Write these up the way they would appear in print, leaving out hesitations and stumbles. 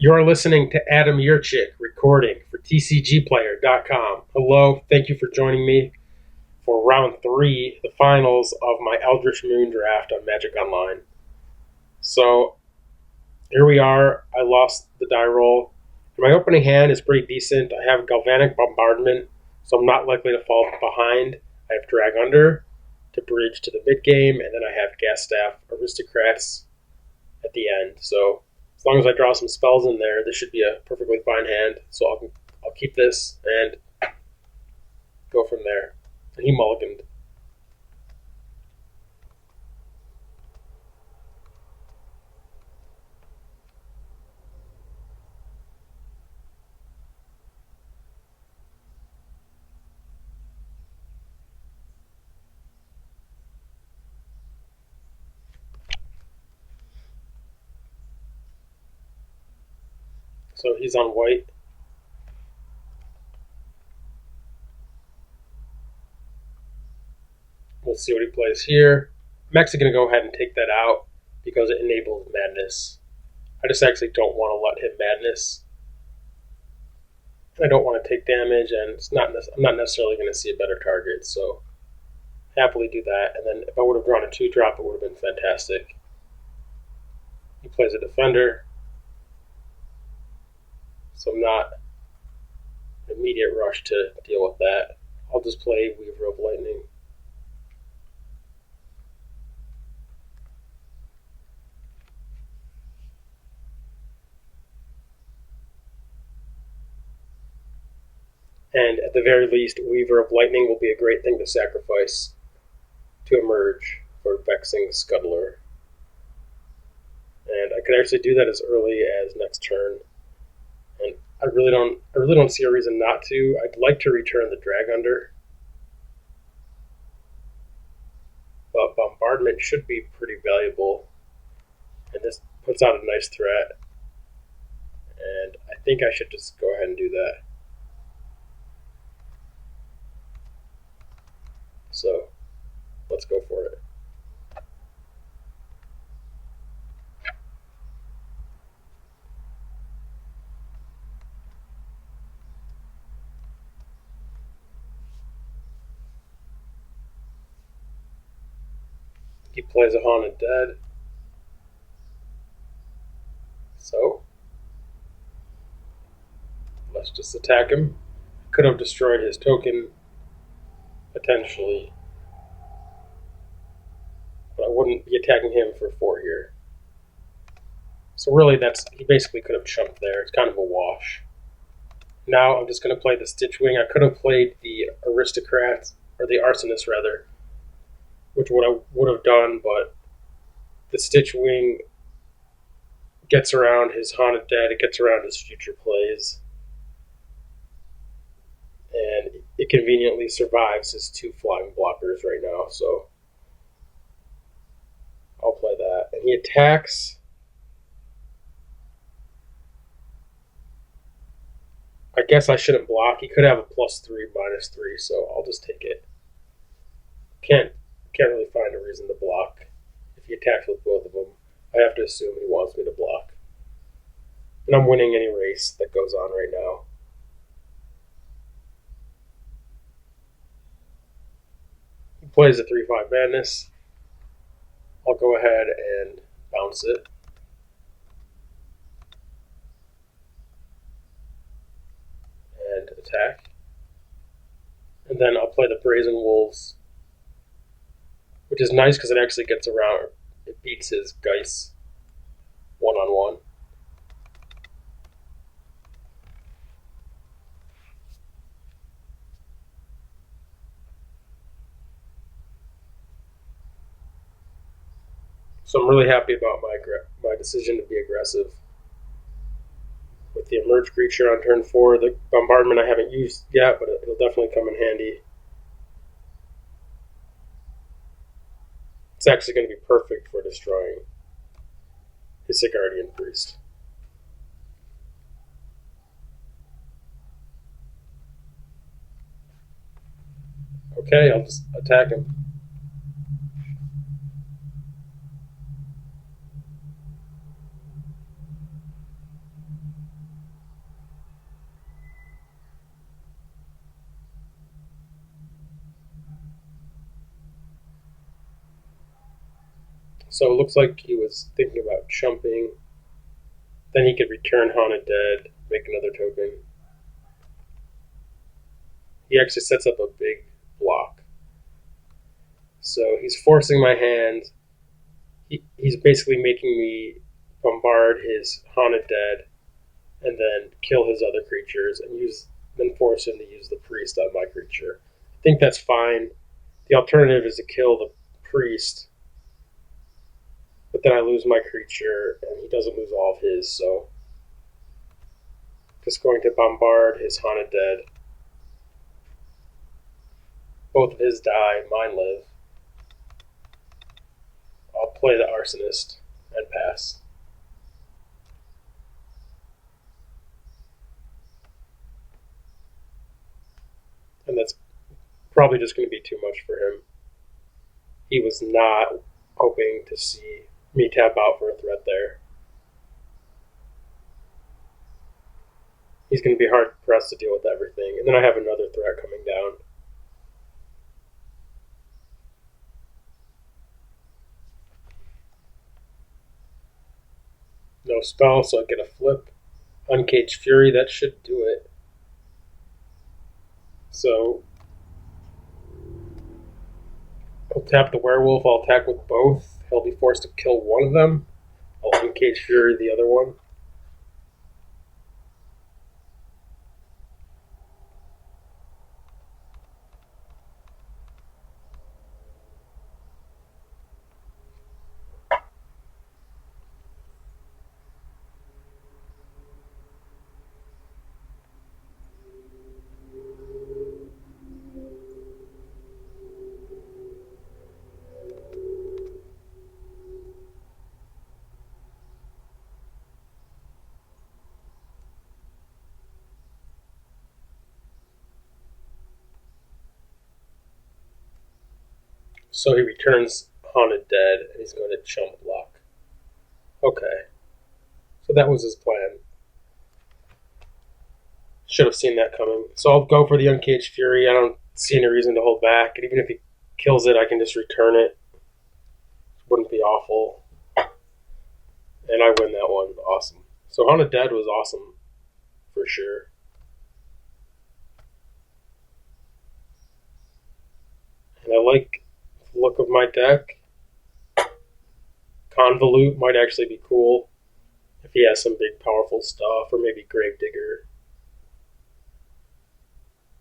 You're listening to Adam Yurchick recording for TCGplayer.com. Hello, thank you for joining me for round 3, the finals of my Eldritch Moon draft on Magic Online. So, here we are. I lost the die roll. My opening hand is pretty decent. I have Galvanic Bombardment, so I'm not likely to fall behind. I have Drag Under to bridge to the mid game, and then I have Gas Staff Aristocrats at the end. So, as long as I draw some spells in there, this should be a perfectly fine hand. So I'll keep this and go from there. And he mulliganed. So he's on white. We'll see what he plays here. I'm actually going to go ahead and take that out because it enables madness. I just actually don't want to let him madness. And I don't want to take damage, and I'm not necessarily going to see a better target, so happily do that. And then if I would have drawn a 2-drop, it would have been fantastic. He plays a defender. So I'm not in an immediate rush to deal with that. I'll just play Weaver of Lightning. And at the very least, Weaver of Lightning will be a great thing to sacrifice to emerge for Vexing Scuttler. And I could actually do that as early as next turn. And I really don't see a reason not to. I'd like to return the Drag Under, but Bombardment should be pretty valuable, and this puts out a nice threat. And I think I should just go ahead and do that. So let's go for it. He plays a Haunted Dead. So let's just attack him. Could have destroyed his token, potentially. But I wouldn't be attacking him for 4 here. So really, he basically could have chumped there. It's kind of a wash. Now I'm just going to play the Stitchwing. I could have played the Aristocrat, or the Arsonist rather, which what I would have done, but the Stitchwing gets around his Haunted Dead, it gets around his future plays, and it conveniently survives his 2 flying blockers right now, so I'll play that. And he attacks. I guess I shouldn't block. He could have a +3, -3, so I'll just take it. Can't really find a reason to block if he attacks with both of them. I have to assume he wants me to block. And I'm winning any race that goes on right now. He plays a 3/5 Madness. I'll go ahead and bounce it. And attack. And then I'll play the Brazen Wolves, which is nice because it actually gets around. It beats his Geist 1-on-1. So I'm really happy about my decision to be aggressive. With the Emerge creature on turn 4, the Bombardment I haven't used yet, but it'll definitely come in handy. It's actually going to be perfect for destroying his Guardian Priest. Okay, I'll just attack him. So it looks like he was thinking about chumping. Then he could return Haunted Dead, make another token. He actually sets up a big block. So he's forcing my hand. He's basically making me bombard his Haunted Dead and then kill his other creatures and then force him to use the priest on my creature. I think that's fine. The alternative is to kill the priest, but then I lose my creature and he doesn't lose all of his, so just going to bombard his Haunted Dead. Both of his die, mine live. I'll play the Arsonist and pass. And that's probably just going to be too much for him. He was not hoping to see me tap out for a threat there. He's going to be hard pressed to deal with everything. And then I have another threat coming down. No spell, so I get a flip. Uncaged Fury, that should do it. So I'll tap the werewolf, I'll attack with both. He'll be forced to kill one of them. I'll Uncaged Fury the other one. So he returns Haunted Dead, and he's going to chump block. Okay. So that was his plan. Should have seen that coming. So I'll go for the Uncaged Fury. I don't see any reason to hold back. And even if he kills it, I can just return it. Wouldn't be awful. And I win that one. Awesome. So Haunted Dead was awesome. For sure. And I like the look of my deck. Convolute might actually be cool. If he has some big powerful stuff. Or maybe Gravedigger.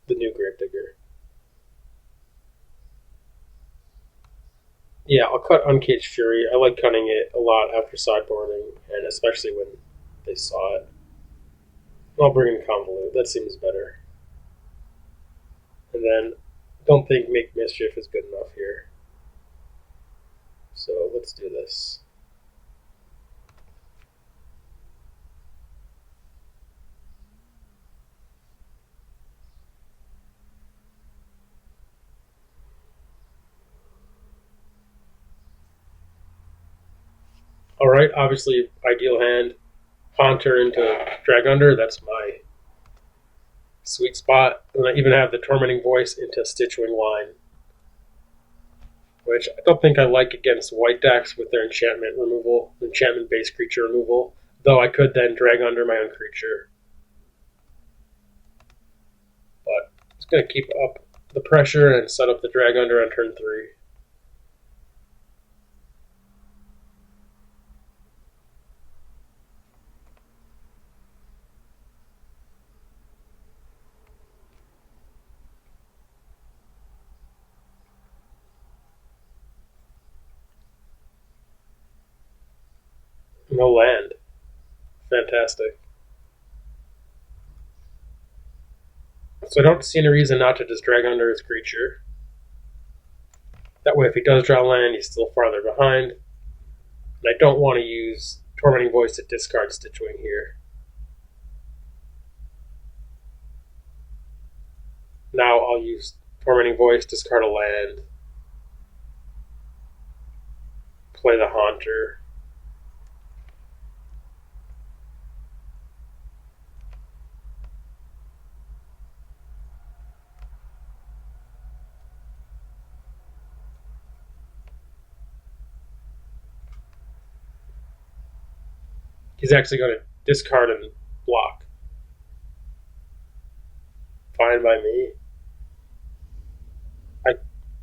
The new Gravedigger. Yeah, I'll cut Uncaged Fury. I like cutting it a lot after sideboarding, and especially when they saw it. I'll bring in Convolute. That seems better. And then, don't think Make Mischief is good enough here. So let's do this. Alright, obviously, ideal hand. Haunter into Drag Under, that's my sweet spot. And I even have the Tormenting Voice into Stitchwing Line, which I don't think I like against white decks with their enchantment-based creature removal, though I could then Drag Under my own creature. But it's going to keep up the pressure and set up the Drag Under on turn 3. No land. Fantastic. So I don't see any reason not to just Drag Under his creature. That way if he does draw land, he's still farther behind. And I don't want to use Tormenting Voice to discard Stitchwing here. Now I'll use Tormenting Voice, discard a land, play the Haunter. He's actually going to discard and block. Fine by me. I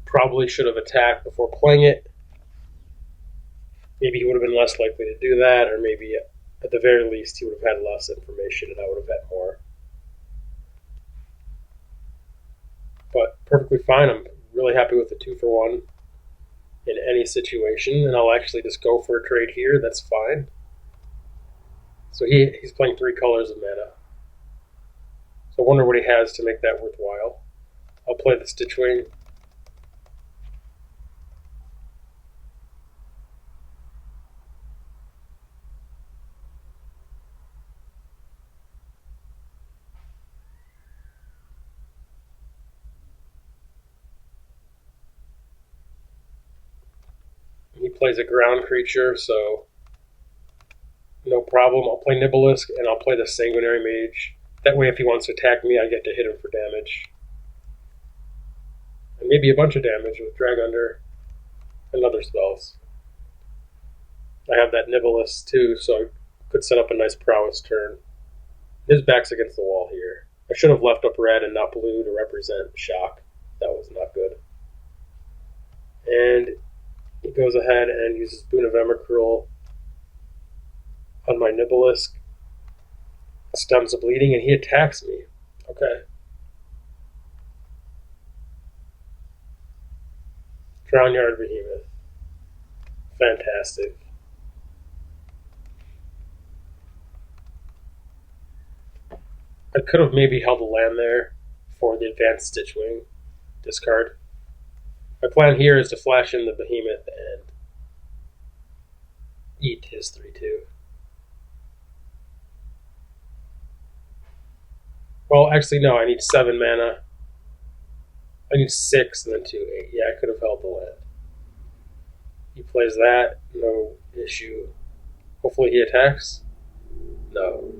probably should have attacked before playing it. Maybe he would have been less likely to do that, or maybe at the very least he would have had less information and I would have had more. But perfectly fine. I'm really happy with the 2-for-1 in any situation, and I'll actually just go for a trade here. That's fine. So he's playing 3 colors of mana. So I wonder what he has to make that worthwhile. I'll play the Stitchwing. He plays a ground creature, so no problem. I'll play Nibelisk, and I'll play the Sanguinary Mage. That way, if he wants to attack me, I get to hit him for damage. And maybe a bunch of damage with Drag Under and other spells. I have that Nibelisk too, so I could set up a nice prowess turn. His back's against the wall here. I should have left up red and not blue to represent shock. That was not good. And he goes ahead and uses Boon of Emrakul on my Nibelisk. Stems the bleeding, and he attacks me. Okay. Drownyard Behemoth. Fantastic. I could have maybe held a land there for the advanced Stitchwing discard. My plan here is to flash in the Behemoth and eat his 3/2. Well, actually, no, I need 7 mana. I need 6 and then 2, 8. Yeah, I could have held the land. He plays that, no issue. Hopefully he attacks. No.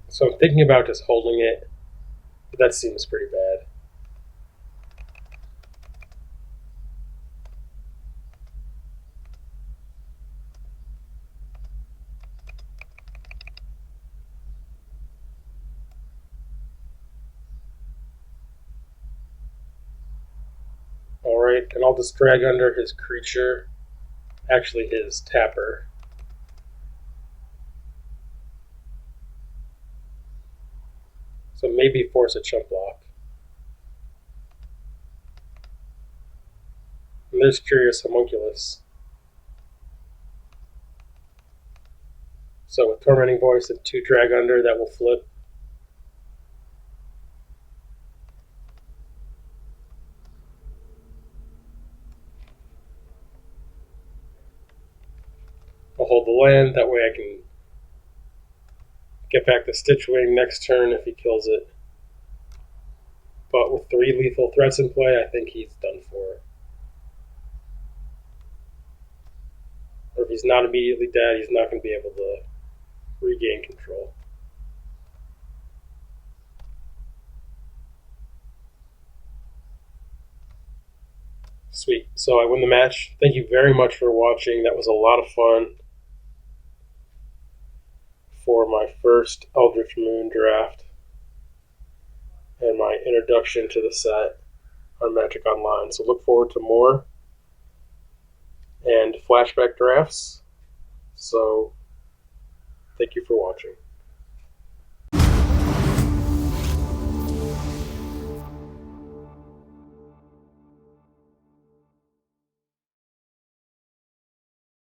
So I'm thinking about just holding it, but that seems pretty bad. Alright, and I'll just drag under his creature, actually his tapper. So maybe force a chump block. And there's Curious Homunculus. So with Tormenting Voice and 2 drag under, that will flip. I'll hold the land, that way I can get back the Stitchwing next turn if he kills it. But with 3 lethal threats in play, I think he's done for. Or if he's not immediately dead, he's not going to be able to regain control. Sweet. So I win the match. Thank you very much for watching. That was a lot of fun for my first Eldritch Moon draft and my introduction to the set on Magic Online. So look forward to more and flashback drafts. So thank you for watching.